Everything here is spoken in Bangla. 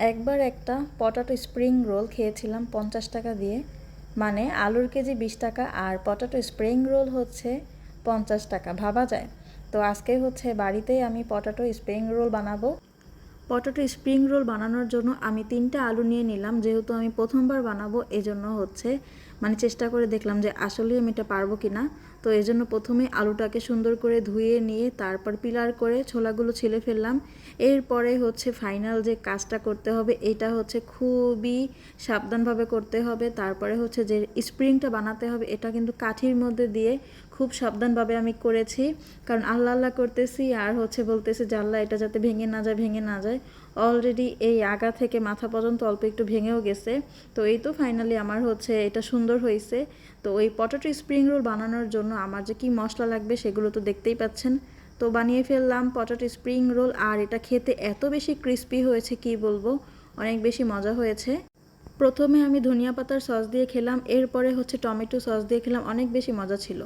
একবার একটা পটাটো স্প্রিং রোল খেয়েছিলাম 50 টাকা দিয়ে। মানে আলুর কেজি 20 টাকা আর পটাটো স্প্রিং রোল হচ্ছে 50 টাকা, ভাবা যায়। তো আজকে হচ্ছে বাড়িতেই আমি পটাটো স্প্রিং রোল বানাবো। পটাটো স্প্রিং রোল বানানোর জন্য আমি 3টা আলু নিয়ে নিলাম, যেহেতু আমি প্রথমবার বানাবো এজন্য হচ্ছে চেষ্টা করে দেখলাম যে আসলে আমি এটা পারবো কিনা। তো এজন্য প্রথমে আলুটাকে সুন্দর করে ধুয়ে নিয়ে তারপর পিলার করে ছোলাগুলো ছিলে ফেললাম। এরপরে হচ্ছে ফাইনাল যে কাজটা করতে হবে এটা হচ্ছে খুবই সাবধানভাবে করতে হবে। তারপরে হচ্ছে যে স্প্রিংটা বানাতে হবে এটা কিন্তু কাঠির মধ্যে দিয়ে খুব সাবধানভাবে আমি করেছি, কারণ আল্লাহ আল্লাহ করতেছি আর হচ্ছে বলতেছি যে আল্লাহ এটা যাতে ভেঙে না যায়। অলরেডি এই আগা থেকে মাথা পর্যন্ত অল্প একটু ভেঙেও গেছে। তো এই তো ফাইনালি আমার হচ্ছে এটা সুন্দর হয়েছে। তো ওই পটাটো স্প্রিং রোল বানানোর জন্য আমার যে কী মশলা লাগবে সেগুলো তো দেখতেই পাচ্ছেন। তো বানিয়ে ফেললাম পটাটো স্প্রিং রোল, আর এটা খেতে এত বেশি ক্রিস্পি হয়েছে কি বলবো, অনেক বেশি মজা হয়েছে। প্রথমে আমি ধনিয়া পাতার সস দিয়ে খেলাম, এরপরে হচ্ছে টমেটো সস দিয়ে খেলাম, অনেক বেশি মজা ছিল।